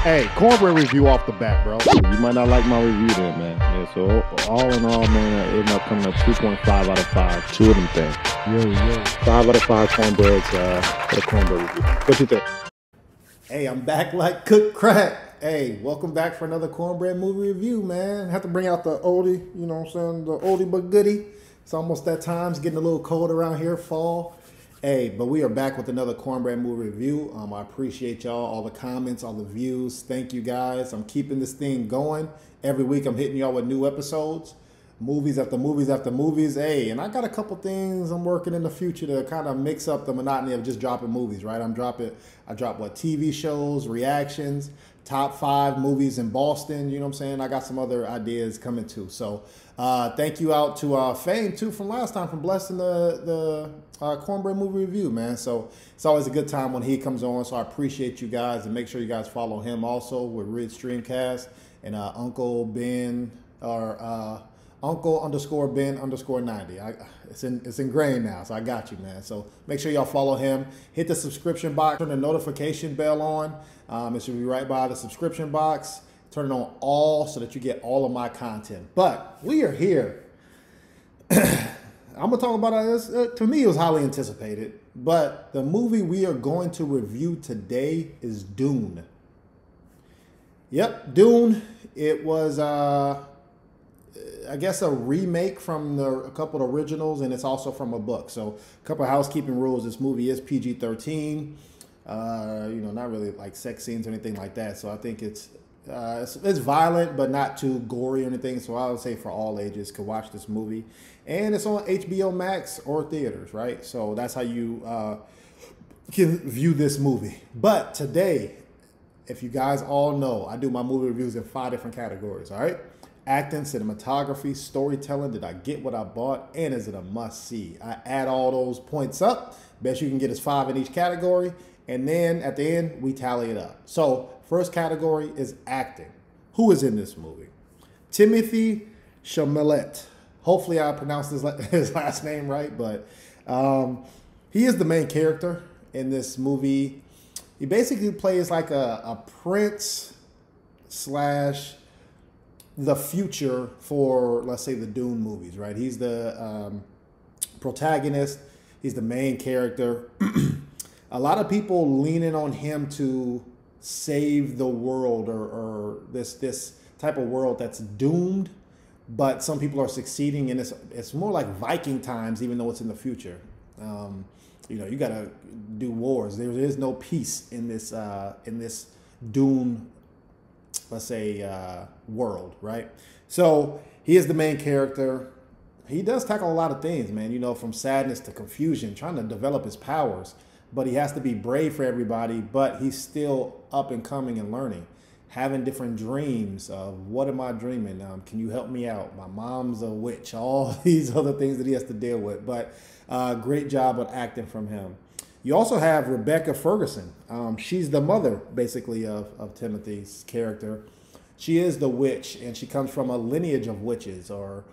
Hey, cornbread review off the bat, bro. You might not like my review then, man. Yeah, so all in all, man, I ended up coming up 2.5 out of 5. Two of them things. Yo. 5 out of 5 cornbreads for the cornbread review. What you think? Hey, I'm back like cooked crack. Hey, welcome back for another Cornbread Movie review, man. Have to bring out the oldie, you know what I'm saying? The oldie but goodie. It's almost that time. It's getting a little cold around here, fall. Hey, but we are back with another Cornbread Movie review. I appreciate y'all, all the comments, all the views. Thank you, guys. I'm keeping this thing going. Every week I'm hitting y'all with new episodes. Movies after movies after movies. Hey, and I got a couple things I'm working in the future to kind of mix up the monotony of just dropping movies, right? I drop what, TV shows, reactions, top 5 movies in Boston, you know what I'm saying? I got some other ideas coming too. So thank you out to Fame too from last time, from blessing the Cornbread Movie review, man. So it's always a good time when he comes on. So I appreciate you guys, and make sure you guys follow him also with Ridge Streamcast and Uncle Ben or Uncle_Ben_90. It's ingrained now, so I got you, man. So make sure y'all follow him. Hit the subscription box, turn the notification bell on. It should be right by the subscription box. Turn it on all so that you get all of my content. But we are here. I'm gonna talk about this. To me, it was highly anticipated. But the movie we are going to review today is Dune. Yep, Dune. It was I guess a remake from a couple of originals, and it's also from a book. So a couple of housekeeping rules. This movie is PG-13. Not really like sex scenes or anything like that. So I think it's violent, but not too gory or anything. So I would say for all ages could watch this movie. And it's on HBO Max or theaters, right? So that's how you can view this movie. But today, if you guys all know, I do my movie reviews in 5 different categories, all right? Acting, cinematography, storytelling, did I get what I bought, and is it a must-see? I add all those points up. Best you can get is 5 in each category. And then at the end, we tally it up. So first category is acting. Who is in this movie? Timothy Chalamet. Hopefully I pronounced his last name right, but he is the main character in this movie. He basically plays like a prince slash the future for, let's say, the Dune movies, right? He's the protagonist. He's the main character. A lot of people leaning on him to save the world or this type of world that's doomed, but some people are succeeding, and it's more like Viking times, even though it's in the future. You got to do wars. There is no peace in this Dune, let's say, world, right? So he is the main character. He does tackle a lot of things, man, from sadness to confusion, trying to develop his powers. But he has to be brave for everybody, but he's still up and coming and learning, having different dreams of what am I dreaming? Can you help me out? My mom's a witch, all these other things that he has to deal with. But great job of acting from him. You also have Rebecca Ferguson. She's the mother, basically, of Timothy's character. She is the witch, and she comes from a lineage of witches. Or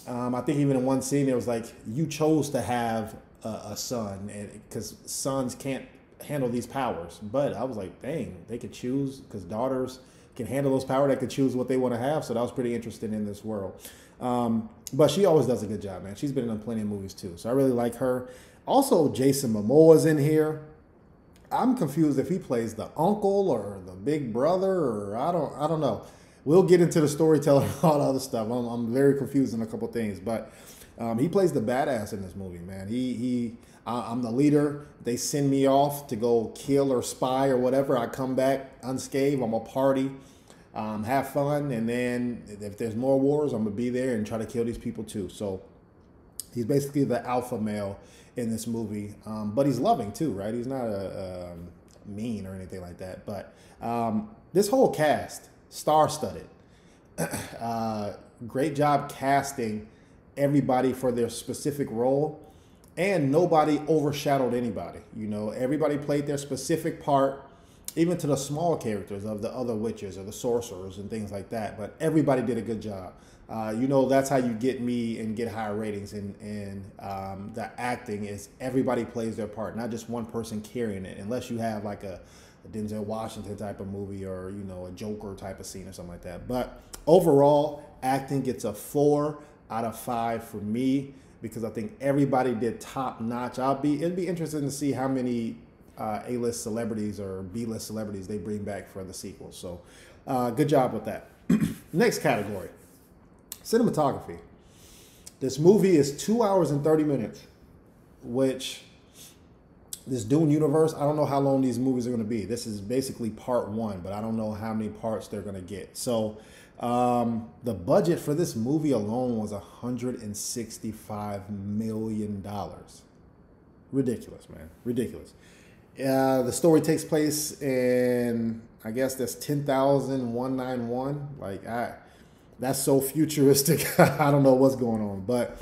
I think even in one scene, it was like, you chose to have a son, because sons can't handle these powers. But I was like, dang, they could choose, because daughters can handle those powers. They could choose what they want to have. So that was pretty interesting in this world. But she always does a good job, man. She's been in plenty of movies too. So I really like her. Also, Jason Momoa's in here. I'm confused if he plays the uncle or the big brother, or I don't know. We'll get into the storytelling and all the other stuff. I'm very confused in a couple things, but he plays the badass in this movie, man. I'm the leader. They send me off to go kill or spy or whatever. I come back unscathed. I'm a party, have fun, and then if there's more wars, I'm gonna be there and try to kill these people too. So he's basically the alpha male in this movie, but he's loving too, right? He's not mean or anything like that. But this whole cast, star-studded. Great job casting everybody for their specific role, and nobody overshadowed anybody. Everybody played their specific part, even to the small characters of the other witches or the sorcerers and things like that. But everybody did a good job. That's how you get me and get higher ratings. And the acting is everybody plays their part, not just one person carrying it. Unless you have like a a Denzel Washington type of movie, or you know, a Joker type of scene or something like that. But overall, acting gets a 4 out of 5 for me, because I think everybody did top notch. It'd be interesting to see how many A-list celebrities or B-list celebrities they bring back for the sequel. So good job with that. Next category, cinematography. This movie is 2 hours and 30 minutes, which this Dune universe, I don't know how long these movies are going to be. This is basically part 1, but I don't know how many parts they're going to get. So the budget for this movie alone was $165 million. Ridiculous, man. Ridiculous. The story takes place in, I guess that's 10,191. Like, that's so futuristic. I don't know what's going on. But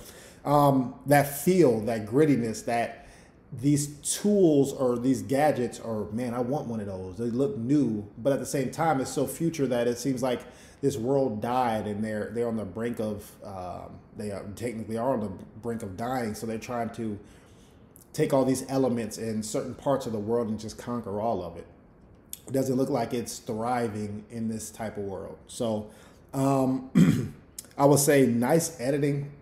that feel, that grittiness, that these tools or these gadgets are, man, I want one of those. They look new, but at the same time, it's so future that it seems like this world died, and they're on the brink of, they are technically on the brink of dying. So they're trying to take all these elements in certain parts of the world and just conquer all of it. It doesn't look like it's thriving in this type of world. So I would say nice editing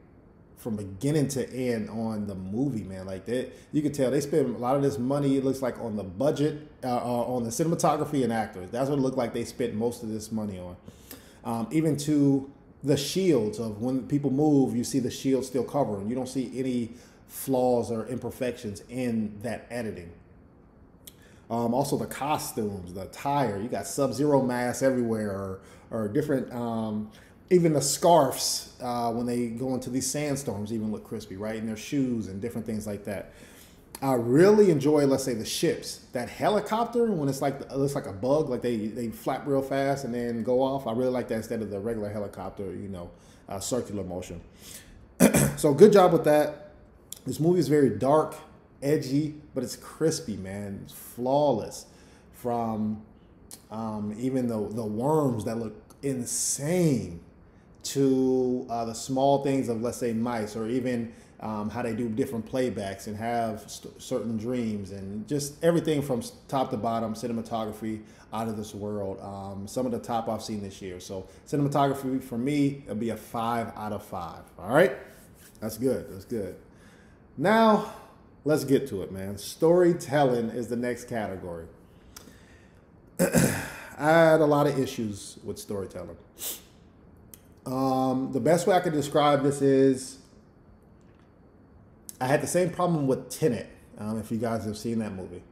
from beginning to end on the movie, man. Like that, you can tell they spent a lot of this money, it looks like, on the budget, on the cinematography and actors. That's what it looked like they spent most of this money on. Even to the shields of when people move, you see the shield still covering. You don't see any flaws or imperfections in that editing. Also the costumes, the attire, you got Sub-Zero masks everywhere, or different, even the scarves when they go into these sandstorms even look crispy, right? And their shoes and different things like that. I really enjoy, let's say, the ships. That helicopter, when it's like, it looks like a bug, like they flap real fast and then go off. I really like that instead of the regular helicopter, you know, circular motion. So good job with that. This movie is very dark, edgy, but it's crispy, man. It's flawless. From even the worms that look insane, to the small things of, let's say, mice, or even how they do different playbacks and have certain dreams, and just everything from top to bottom, cinematography out of this world. Some of the top I've seen this year. So cinematography for me, it'll be a 5 out of 5. All right, that's good. That's good. Now let's get to it, man. Storytelling is the next category. I had a lot of issues with storytelling. The best way I could describe this is, I had the same problem with Tenet, if you guys have seen that movie.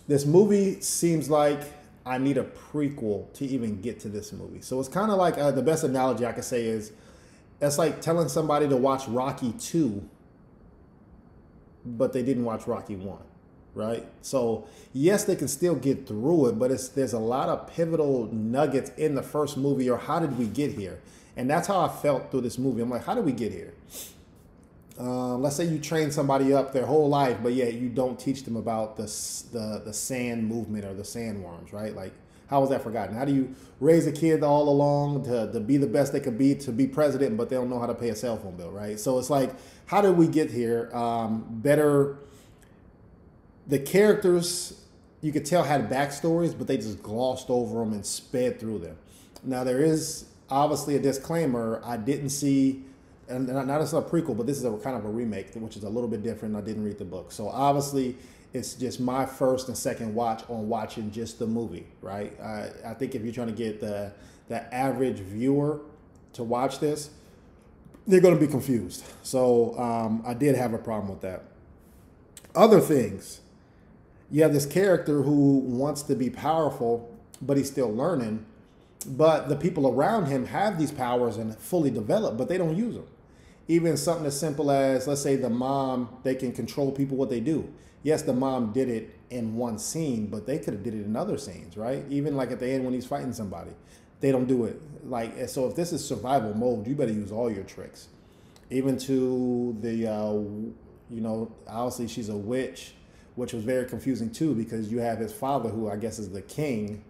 This movie seems like I need a prequel to even get to this movie. So it's kind of like, the best analogy I could say is, it's like telling somebody to watch Rocky 2, but they didn't watch Rocky 1. Right? So yes, they can still get through it, but there's a lot of pivotal nuggets in the first movie, or how did we get here? And that's how I felt through this movie. I'm like, how did we get here? Let's say you train somebody up their whole life, but yet you don't teach them about the sand movement or the sandworms, right? Like, how was that forgotten? How do you raise a kid all along to be the best they could be, to be president, but they don't know how to pay a cell phone bill, right? So it's like, how did we get here? The characters, you could tell, had backstories, but they just glossed over them and sped through them. Now, there is obviously a disclaimer. I didn't see, and not as a prequel, but this is a kind of a remake, which is a little bit different. I didn't read the book. So obviously, it's just my first and second watch on watching just the movie, right? I think if you're trying to get the average viewer to watch this, they're going to be confused. So I did have a problem with that. Other things. You have this character who wants to be powerful, but he's still learning. But the people around him have these powers and fully developed, but they don't use them. Even something as simple as, let's say the mom, they can control people, what they do. Yes, the mom did it in one scene, but they could have did it in other scenes, right? Even like at the end when he's fighting somebody, they don't do it. Like, so if this is survival mode, you better use all your tricks. Even to the, you know, obviously she's a witch, which was very confusing too, because you have his father, who I guess is the king,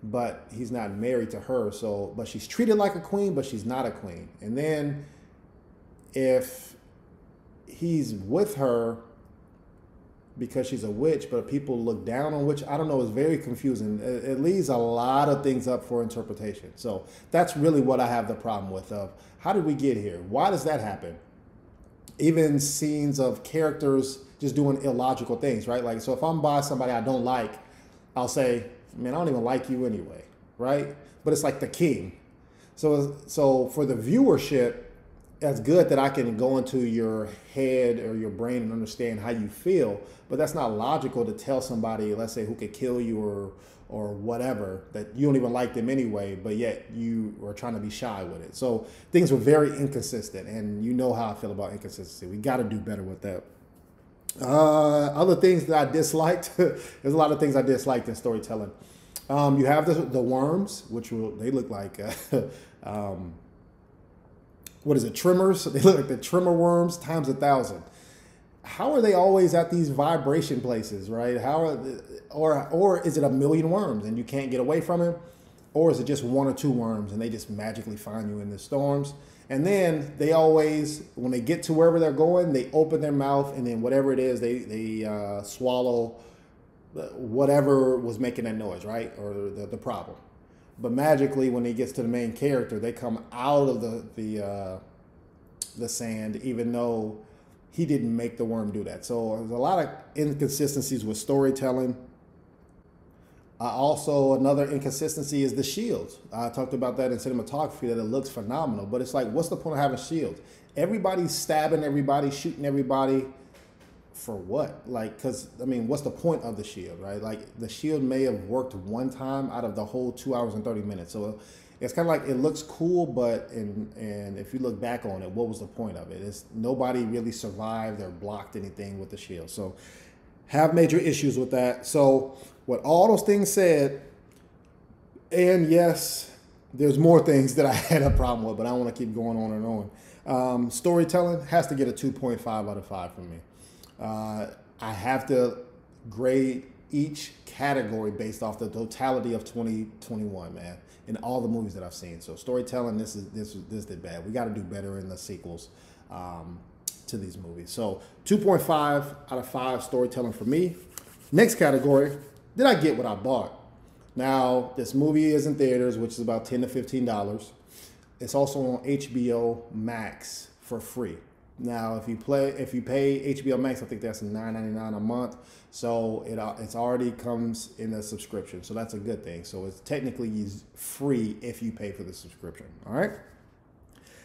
but he's not married to her. So, but she's treated like a queen, but she's not a queen. And then if he's with her, because she's a witch, but people look down on witch. I don't know. It's very confusing. It leaves a lot of things up for interpretation. So that's really what I have the problem with. Of how did we get here? Why does that happen? Even scenes of characters just doing illogical things, right? Like, so if I'm by somebody I don't like, I'll say, man, I don't even like you anyway, right? But it's like the king. So for the viewership, that's good that I can go into your head or your brain and understand how you feel, but that's not logical to tell somebody, let's say, who could kill you or whatever, that you don't even like them anyway, but yet you are trying to be shy with it. So things were very inconsistent, and you know how I feel about inconsistency. We got to do better with that. Other things that I disliked, there's a lot of things I disliked in storytelling. You have the worms, they look like, what is it, trimmers? They look like the trimmer worms times 1,000. How are they always at these vibration places, right? Or is it a million worms and you can't get away from it? Or is it just one or two worms and they just magically find you in the storms? And then they always, when they get to wherever they're going, they open their mouth and then whatever it is, they swallow whatever was making that noise, right? Or the problem. But magically, when he gets to the main character, they come out of the sand, even though he didn't make the worm do that. So there's a lot of inconsistencies with storytelling. Also, another inconsistency is the shields. I talked about that in cinematography, that it looks phenomenal. But it's like, what's the point of having shields? Everybody's stabbing everybody, shooting everybody. For what? Like, because, I mean, what's the point of the shield, right? Like, the shield may have worked one time out of the whole 2 hours and 30 minutes. So it's kind of like, it looks cool, but and if you look back on it, what was the point of it? It's nobody really survived or blocked anything with the shield. So have major issues with that. So with all those things said, and yes, there's more things that I had a problem with, but I don't want to keep going on and on. Storytelling has to get a 2.5 out of 5 from me. I have to grade each category based off the totality of 2021, man, in all the movies that I've seen. So storytelling, this did bad. We got to do better in the sequels to these movies. So 2.5 out of 5 storytelling for me. Next category, did I get what I bought? Now, this movie is in theaters, which is about $10 to $15. It's also on HBO Max for free. Now, if you pay HBO Max, I think that's $9.99 a month. So it's already comes in a subscription. So that's a good thing. So it's technically free if you pay for the subscription. All right.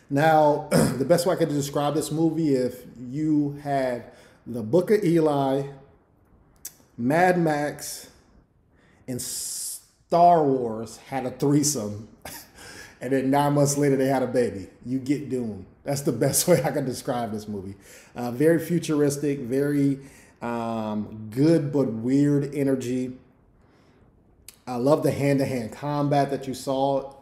Now, the best way I could describe this movie, if you had the Book of Eli, Mad Max, and Star Wars had a threesome, and then 9 months later they had a baby, you get DUNE. That's the best way I can describe this movie. Very futuristic, very good but weird energy. I love the hand-to-hand combat that you saw.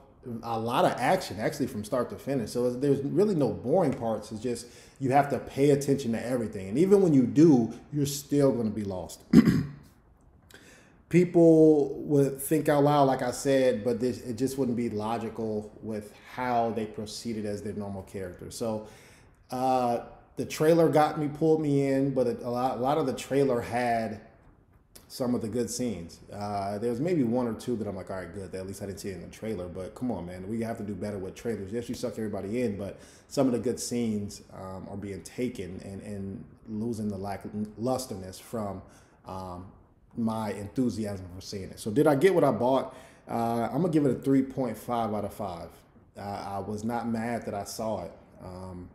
A lot of action, actually, from start to finish. So there's really no boring parts. It's just you have to pay attention to everything. And even when you do, you're still going to be lost. People would think out loud, like I said, but it just wouldn't be logical with how they proceeded as their normal characters. So the trailer pulled me in, but a lot of the trailer had some of the good scenes. There was maybe one or two that I'm like, all right, good. At least I didn't see it in the trailer. But come on, man, we have to do better with trailers. Yes, you suck everybody in, but some of the good scenes are being taken and losing the lusterness from my enthusiasm for seeing it. So did I get what I bought? I'm gonna give it a 3.5 out of 5. I was not mad that I saw it,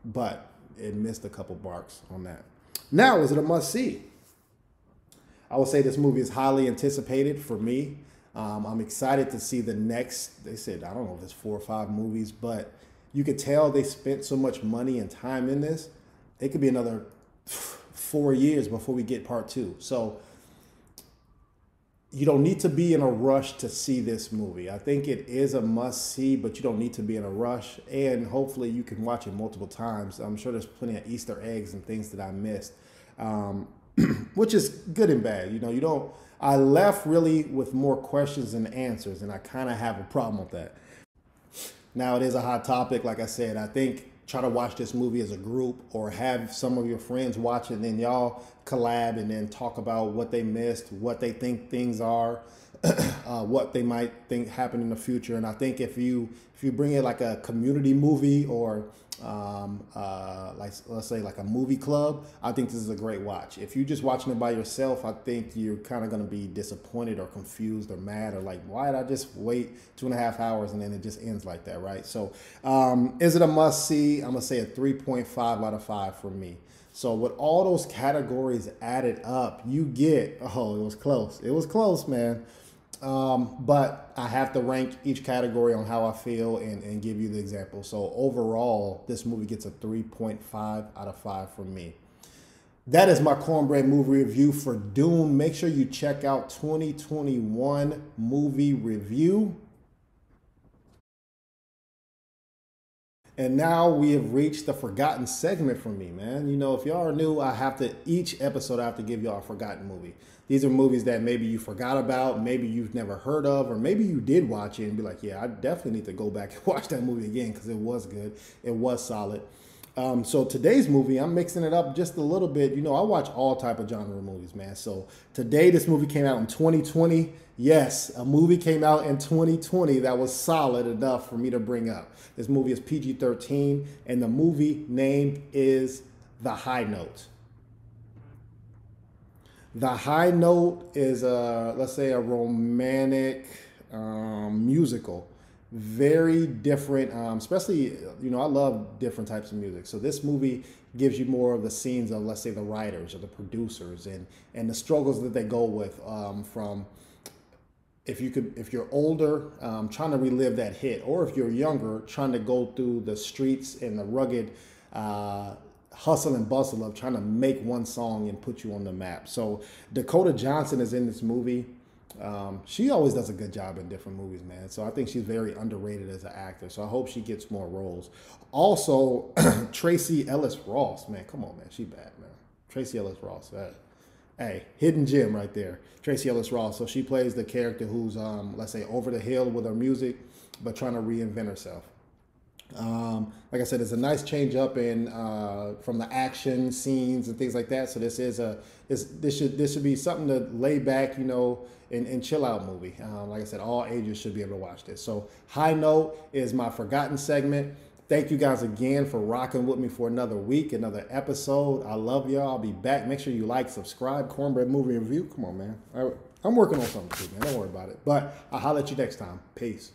but it missed a couple marks on that. Now, is it a must see? I would say this movie is highly anticipated for me. I'm excited to see the next, they said, I don't know if it's 4 or 5 movies, but you could tell they spent so much money and time in this. It could be another 4 years before we get part 2. So you don't need to be in a rush to see this movie. I think it is a must see, but you don't need to be in a rush. And hopefully you can watch it multiple times. I'm sure there's plenty of Easter eggs and things that I missed, which is good and bad. I left really with more questions than answers, and I kind of have a problem with that. Now, it is a hot topic. Like I said, I think try to watch this movie as a group, or have some of your friends watch it, and then y'all collab and then talk about what they missed, what they think things are, what they might think happen in the future. And I think if you bring it like a community movie, or like, let's say like a movie club, I think this is a great watch. If you're just watching it by yourself, I think you're kind of going to be disappointed or confused or mad, or like, why did I just wait 2.5 hours and then it just ends like that, right? So is it a must see? I'm gonna say a 3.5 out of 5 for me. So with all those categories added up, you get, oh, it was close, man. But I have to rank each category on how I feel and give you the example. So overall, this movie gets a 3.5 out of 5 from me. That is my Cornbread movie review for Dune. Make sure you check out 2021 movie review. And now we have reached the forgotten segment for me, man. You know, if y'all are new, each episode I have to give y'all a forgotten movie. These are movies that maybe you forgot about, maybe you've never heard of, or maybe you did watch it and be like, yeah, I definitely need to go back and watch that movie again because it was good. It was solid. So today's movie, I'm mixing it up just a little bit. You know, I watch all type of genre movies, man. So today, this movie came out in 2020. Yes, a movie came out in 2020 that was solid enough for me to bring up. This movie is PG-13, and the movie name is The High Note. The High Note is, let's say, a romantic musical. Very different, especially, you know, I love different types of music. So this movie gives you more of the scenes of, let's say, the writers or the producers and the struggles that they go with from, if you're older, trying to relive that hit, or if you're younger, trying to go through the streets and the rugged hustle and bustle of trying to make one song and put you on the map. So Dakota Johnson is in this movie. She always does a good job in different movies, man. So I think she's very underrated as an actor. So I hope she gets more roles. Also, Tracy Ellis Ross, man, come on, man, she bad, man. Tracy Ellis Ross, hey, hidden gem right there. Tracy Ellis Ross. So she plays the character who's, let's say, over the hill with her music, but trying to reinvent herself. Like I said, it's a nice change up in from the action scenes and things like that. So this should be something to lay back, you know, and chill out movie. Like I said, all ages should be able to watch this. So High Note is my forgotten segment. Thank you guys again for rocking with me for another week, another episode. I love y'all. I'll be back. Make sure you like, subscribe. Cornbread Movie Review. Come on, man. I'm working on something too, man. Don't worry about it. But I'll holler at you next time. Peace.